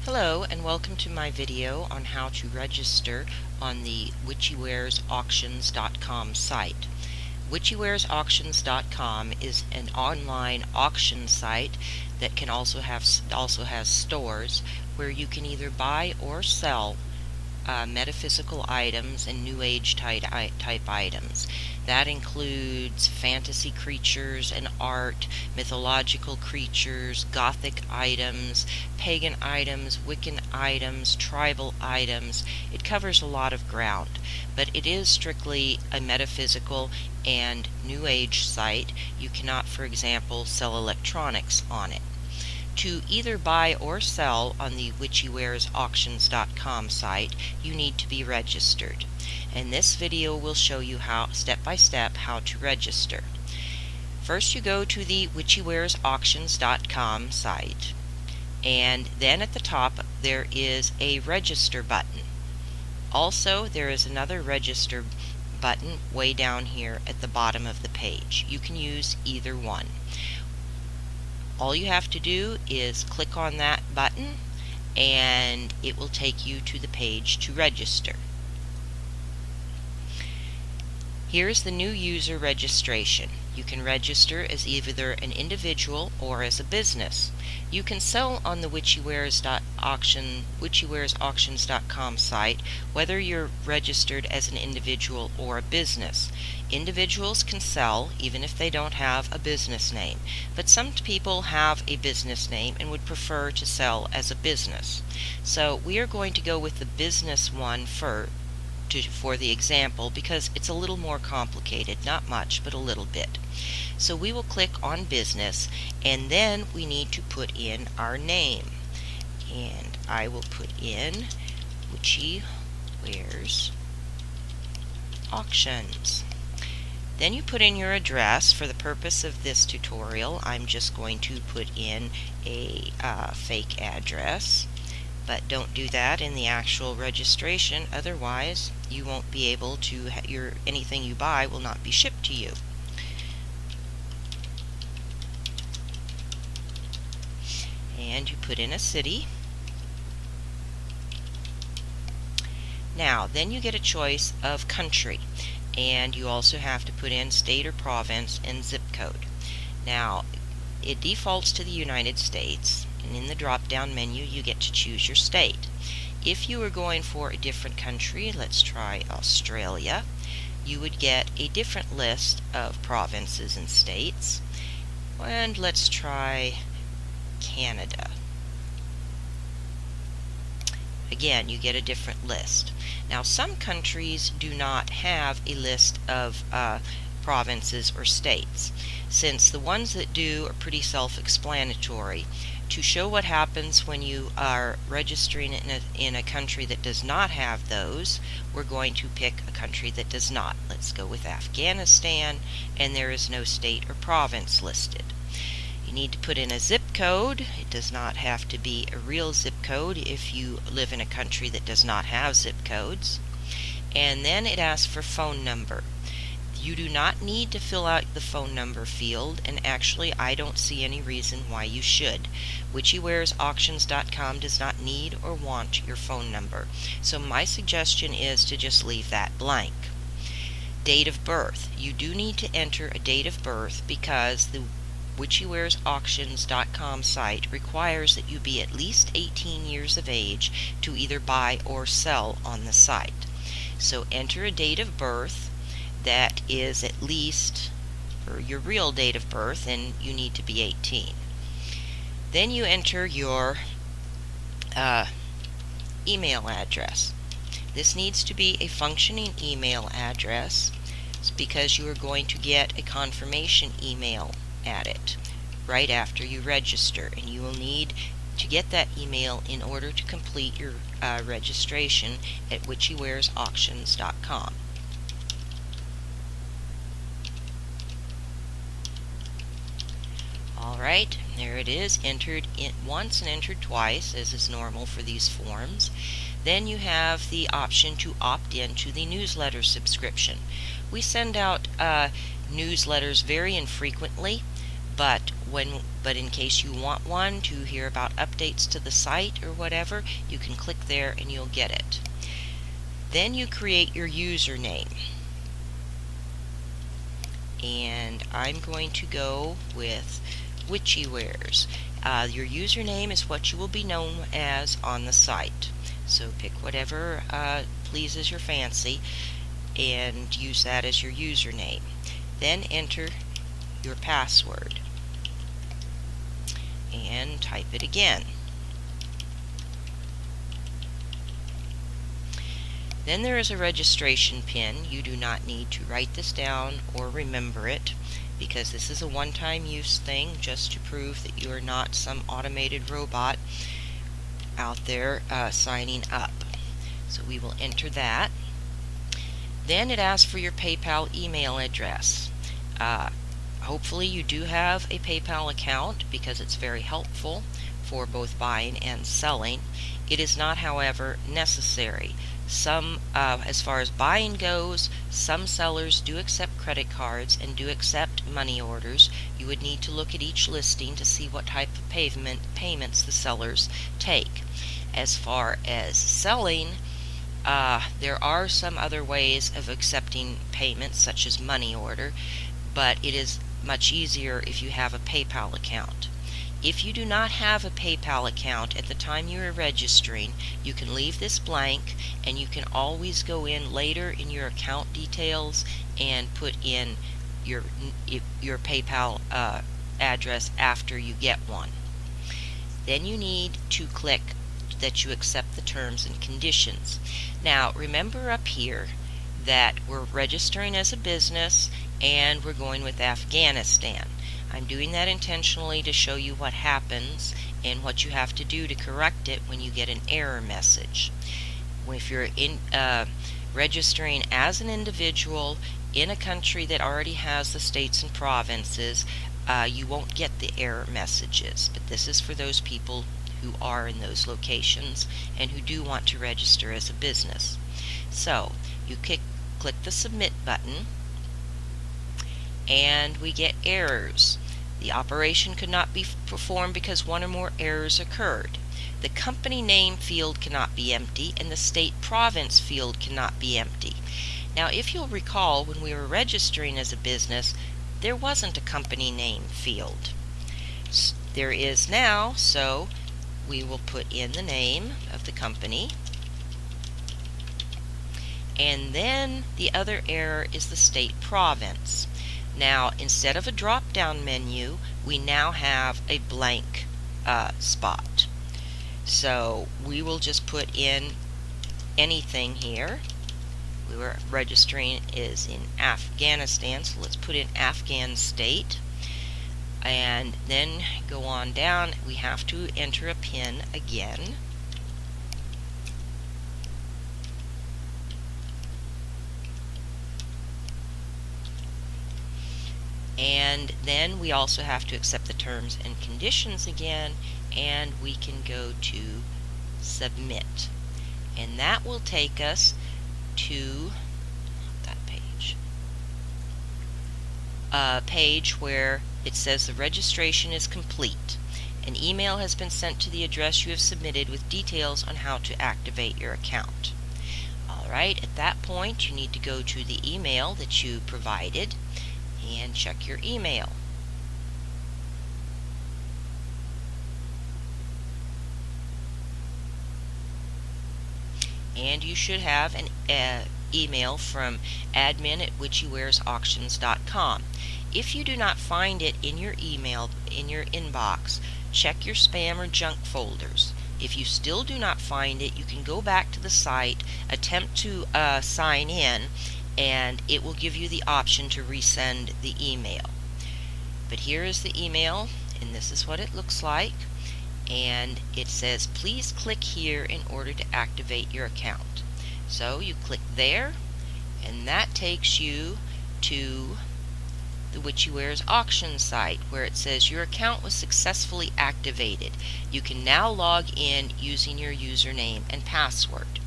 Hello and welcome to my video on how to register on the WitchyWaresAuctions.com site. WitchyWaresAuctions.com is an online auction site that can also has stores where you can either buy or sell metaphysical items and new age type items. That includes fantasy creatures and art, mythological creatures, gothic items, pagan items, Wiccan items, tribal items. It covers a lot of ground, but it is strictly a metaphysical and new age site. You cannot, for example, sell electronics on it. To either buy or sell on the WitchyWaresAuctions.com site, you need to be registered. And this video will show you how, step by step, how to register. First, you go to the WitchyWaresAuctions.com site, and then at the top there is a register button. Also, there is another register button way down here at the bottom of the page. You can use either one. All you have to do is click on that button and it will take you to the page to register. Here's the new user registration. You can register as either an individual or as a business. You can sell on the WitchyWaresAuctions.com site whether you're registered as an individual or a business. Individuals can sell even if they don't have a business name, but some people have a business name and would prefer to sell as a business. So we are going to go with the business one for the example because it's a little more complicated, not much, but a little bit. So we will click on business, and then we need to put in our name. And I will put in WitchyWares Auctions. Then you put in your address. For the purpose of this tutorial, I'm just going to put in a fake address. But don't do that in the actual registration, otherwise you won't be able to, anything you buy will not be shipped to you. And you put in a city. Now, then you get a choice of country, and you also have to put in state or province and zip code. Now, it defaults to the United States, and in the drop-down menu you get to choose your state. If you were going for a different country, let's try Australia, you would get a different list of provinces and states. And let's try Canada. Again, you get a different list. Now, some countries do not have a list of provinces or states, since the ones that do are pretty self-explanatory. To show what happens when you are registering in a country that does not have those, we're going to pick a country that does not. Let's go with Afghanistan, and there is no state or province listed. You need to put in a zip code. It does not have to be a real zip code if you live in a country that does not have zip codes. And then it asks for phone number. You do not need to fill out the phone number field, and actually I don't see any reason why you should. WitchyWaresAuctions.com does not need or want your phone number, so my suggestion is to just leave that blank. Date of birth. You do need to enter a date of birth because the WitchyWaresAuctions.com site requires that you be at least 18 years of age to either buy or sell on the site. So enter a date of birth that is at least, or your real date of birth, and you need to be 18. Then you enter your email address. This needs to be a functioning email address because you are going to get a confirmation email at it right after you register, and you will need to get that email in order to complete your registration at WitchyWaresAuctions.com. Alright, there it is, entered once and entered twice, as is normal for these forms. Then you have the option to opt in to the newsletter subscription. We send out newsletters very infrequently, but but in case you want one to hear about updates to the site or whatever, you can click there and you'll get it. Then you create your username. And I'm going to go with WitchyWares. Your username is what you will be known as on the site. So pick whatever pleases your fancy and use that as your username. Then enter your password and type it again. Then there is a registration pin. You do not need to write this down or remember it, because this is a one-time use thing, just to prove that you are not some automated robot out there signing up. So we will enter that. Then it asks for your PayPal email address. Hopefully you do have a PayPal account, because it's very helpful for both buying and selling. It is not, however, necessary. As far as buying goes, some sellers do accept credit cards and do accept money orders. You would need to look at each listing to see what type of payments the sellers take. As far as selling, there are some other ways of accepting payments, such as money order, but it is much easier if you have a PayPal account. If you do not have a PayPal account at the time you are registering, you can leave this blank, and you can always go in later in your account details and put in your PayPal address after you get one. Then you need to click that you accept the terms and conditions. Now remember up here that we're registering as a business and we're going with Afghanistan. I'm doing that intentionally to show you what happens and what you have to do to correct it when you get an error message. If you're registering as an individual in a country that already has the states and provinces, you won't get the error messages. But this is for those people who are in those locations and who do want to register as a business. So you click the submit button, and we get errors. The operation could not be performed because one or more errors occurred. The company name field cannot be empty, and the state province field cannot be empty. Now, if you'll recall, when we were registering as a business, there wasn't a company name field. There is now, so we will put in the name of the company. And then the other error is the state province. Now, instead of a drop-down menu, we now have a blank spot. So we will just put in anything here. We were registering is in Afghanistan, so let's put in Afghan state. And then go on down. We have to enter a PIN again. And then we also have to accept the terms and conditions again, and we can go to submit. And that will take us to that page. A page where it says the registration is complete. An email has been sent to the address you have submitted with details on how to activate your account. Alright, at that point you need to go to the email that you provided and check your email. And you should have an email from admin@witchywaresauctions.com. If you do not find it in your email, in your inbox, check your spam or junk folders. If you still do not find it, you can go back to the site, attempt to sign in, and it will give you the option to resend the email. But here is the email, and this is what it looks like. And it says, please click here in order to activate your account. So you click there, and that takes you to the WitchyWares auction site, where it says your account was successfully activated. You can now log in using your username and password.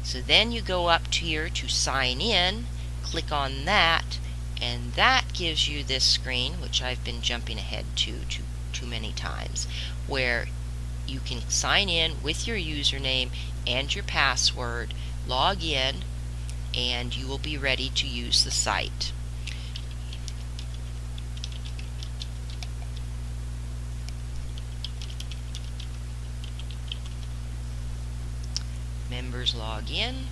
So then you go up to here to sign in, click on that, And that gives you this screen, which I've been jumping ahead to too many times, where you can sign in with your username and your password, log in, and you will be ready to use the site. Members log in,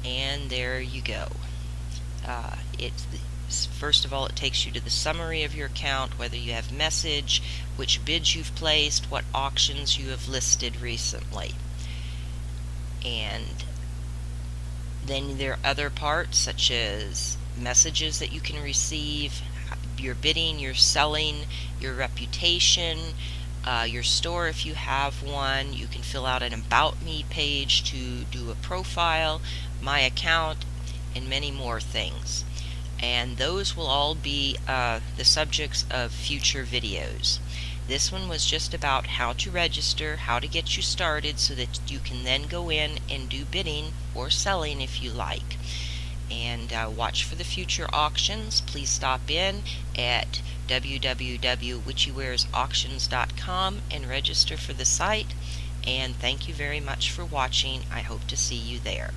and there you go. First of all, it takes you to the summary of your account, whether you have message, which bids you've placed, what auctions you have listed recently. And then there are other parts such as messages that you can receive, your bidding, your selling, your reputation, your store if you have one. You can fill out an About Me page to do a profile, my account, and many more things. And those will all be the subjects of future videos. This one was just about how to register, how to get you started so that you can then go in and do bidding or selling if you like. And watch for the future auctions. Please stop in at www.WitchyWaresAuctions.com and register for the site. And thank you very much for watching. I hope to see you there.